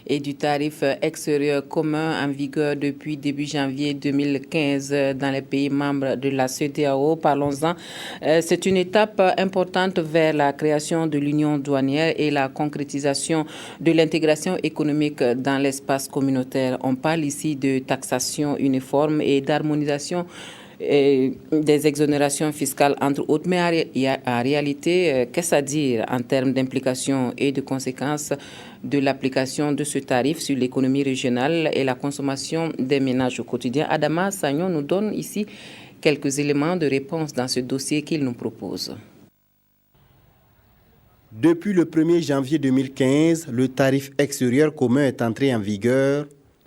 et du tarif extérieur commun en vigueur depuis début janvier 2015 dans les pays membres de la CEDEAO. Parlons-en. C'est une étape importante vers la création de l'union douanière et la concrétisation de l'intégration économique dans l'espace communautaire. On parle ici de taxation uniforme et d'harmonisation des exonérations fiscales, entre autres. Mais en réalité, qu'est-ce à dire en termes d'implications et de conséquences de l'application de ce tarif sur l'économie régionale et la consommation des ménages au quotidien? Adama Sagnon nous donne ici quelques éléments de réponse dans ce dossier qu'il nous propose. Depuis le 1er janvier 2015, le tarif extérieur commun est entré en vigueur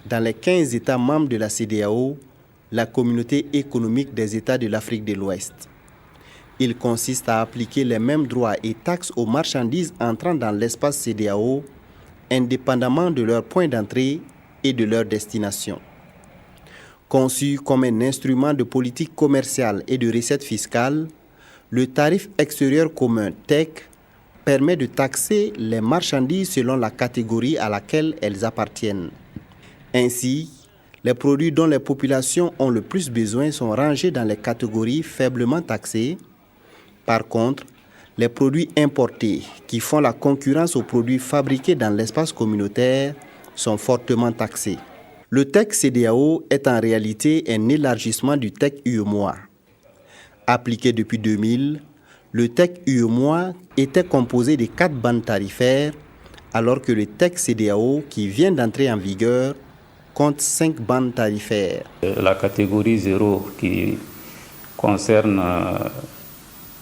dans les 15 États membres de la CEDEAO, la communauté économique des États de l'Afrique de l'Ouest. Il consiste à appliquer les mêmes droits et taxes aux marchandises entrant dans l'espace CEDEAO, indépendamment de leur point d'entrée et de leur destination. Conçu comme un instrument de politique commerciale et de recettes fiscales, le tarif extérieur commun TEC permet de taxer les marchandises selon la catégorie à laquelle elles appartiennent. Ainsi, les produits dont les populations ont le plus besoin sont rangés dans les catégories faiblement taxées. Par contre, les produits importés qui font la concurrence aux produits fabriqués dans l'espace communautaire sont fortement taxés. Le TEC CEDEAO est en réalité un élargissement du TEC UEMOA. Appliqué depuis 2000, le TEC UEMOA était composé de 4 bandes tarifaires, alors que le TEC CEDEAO, qui vient d'entrer en vigueur, compte 5 bandes tarifaires. La catégorie 0 qui concerne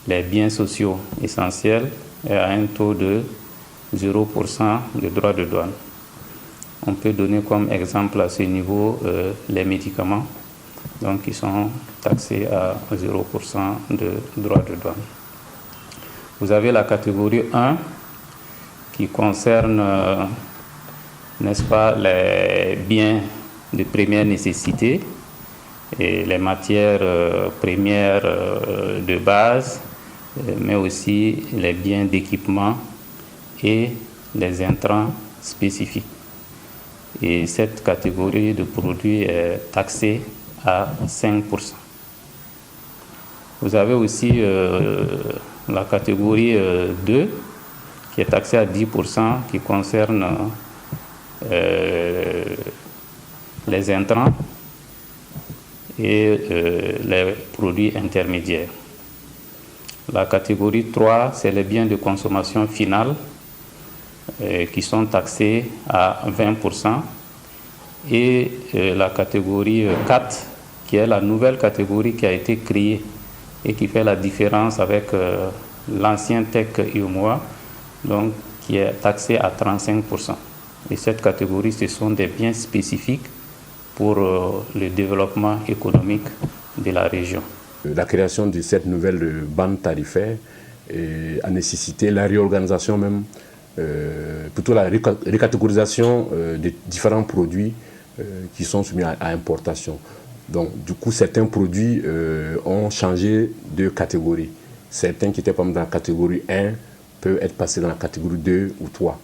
les biens sociaux essentiels est à un taux de 0% de droits de douane. On peut donner comme exemple à ce niveau les médicaments, donc qui sont taxés à 0% de droits de douane. Vous avez la catégorie 1 qui concerne n'est-ce pas, les biens de première nécessité et les matières premières de base, mais aussi les biens d'équipement et les intrants spécifiques. Et cette catégorie de produits est taxée à 5%. Vous avez aussi la catégorie 2 qui est taxée à 10%, qui concerne les intrants et les produits intermédiaires. La catégorie 3, c'est les biens de consommation finale qui sont taxés à 20%. Et la catégorie 4, qui est la nouvelle catégorie qui a été créée et qui fait la différence avec l'ancien TEC UEMOA, donc qui est taxé à 35%. Et cette catégorie, ce sont des biens spécifiques pour le développement économique de la région. La création de cette nouvelle bande tarifaire a nécessité la réorganisation même, plutôt la recatégorisation des différents produits qui sont soumis à importation. Donc du coup, certains produits ont changé de catégorie. Certains qui étaient par exemple dans la catégorie 1 peuvent être passés dans la catégorie 2 ou 3.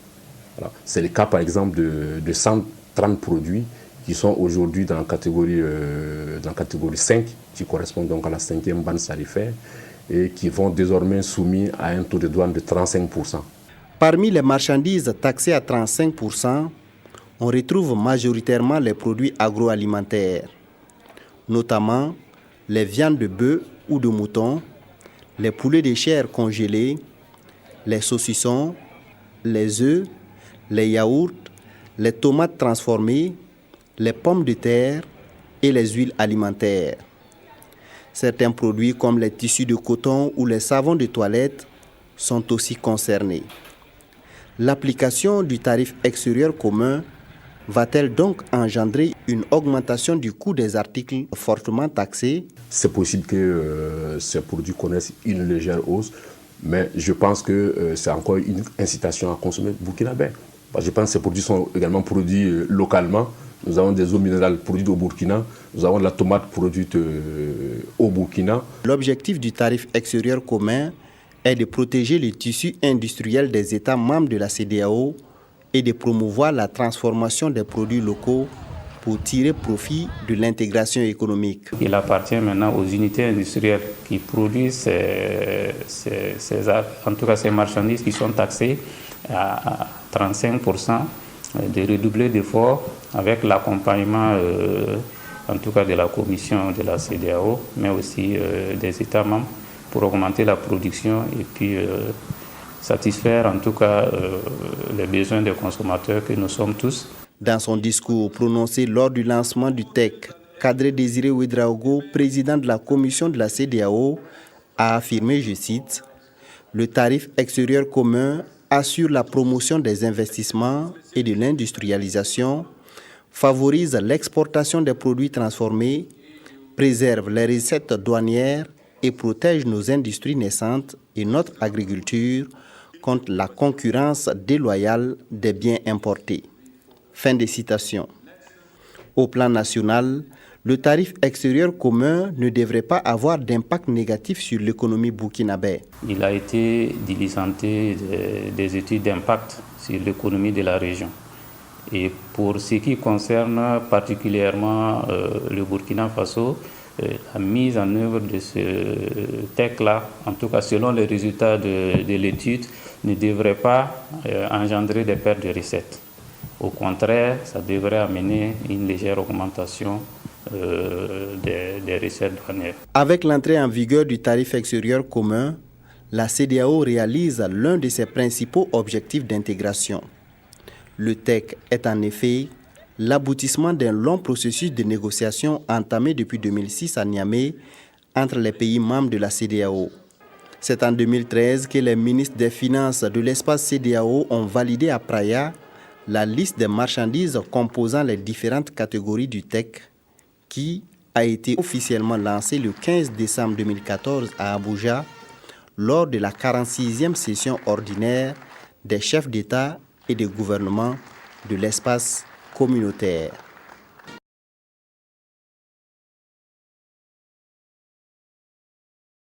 Voilà. C'est le cas par exemple de 130 produits qui sont aujourd'hui dans la catégorie 5, qui correspond donc à la 5e bande tarifaire et qui vont désormais soumis à un taux de douane de 35%. Parmi les marchandises taxées à 35%, on retrouve majoritairement les produits agroalimentaires, notamment les viandes de bœuf ou de mouton, les poulets de chair congelés, les saucissons, les œufs, les yaourts, les tomates transformées, les pommes de terre et les huiles alimentaires. Certains produits comme les tissus de coton ou les savons de toilette sont aussi concernés. L'application du tarif extérieur commun va-t-elle donc engendrer une augmentation du coût des articles fortement taxés? C'est possible que ces produits connaissent une légère hausse, mais je pense que c'est encore une incitation à consommer burkinabé. Je pense que ces produits sont également produits localement. Nous avons des eaux minérales produites au Burkina, nous avons de la tomate produite au Burkina. L'objectif du tarif extérieur commun est de protéger le tissu industriel des États membres de la CEDEAO et de promouvoir la transformation des produits locaux pour tirer profit de l'intégration économique. Il appartient maintenant aux unités industrielles qui produisent en tout cas ces marchandises qui sont taxées à 35%, de redoubler d'efforts avec l'accompagnement en tout cas de la commission de la CEDEAO, mais aussi des États membres pour augmenter la production et puis satisfaire en tout cas les besoins des consommateurs que nous sommes tous. Dans son discours prononcé lors du lancement du TEC, Kadri Désiré Ouédraogo, président de la commission de la CEDEAO, a affirmé, je cite, « Le tarif extérieur commun assure la promotion des investissements et de l'industrialisation, favorise l'exportation des produits transformés, préserve les recettes douanières et protège nos industries naissantes et notre agriculture contre la concurrence déloyale des biens importés. » Fin de citation. Au plan national, le tarif extérieur commun ne devrait pas avoir d'impact négatif sur l'économie burkinabé. Il a été diligenté des études d'impact sur l'économie de la région. Et pour ce qui concerne particulièrement le Burkina Faso, la mise en œuvre de ce TEC-là, en tout cas selon les résultats de l'étude, ne devrait pas engendrer des pertes de recettes. Au contraire, ça devrait amener une légère augmentation des recettes douanières. Avec l'entrée en vigueur du tarif extérieur commun, la CEDEAO réalise l'un de ses principaux objectifs d'intégration. Le TEC est en effet l'aboutissement d'un long processus de négociation entamé depuis 2006 à Niamey entre les pays membres de la CEDEAO. C'est en 2013 que les ministres des Finances de l'espace CEDEAO ont validé à Praia la liste des marchandises composant les différentes catégories du TEC qui a été officiellement lancée le 15 décembre 2014 à Abuja lors de la 46e session ordinaire des chefs d'État et de gouvernement de l'espace communautaire.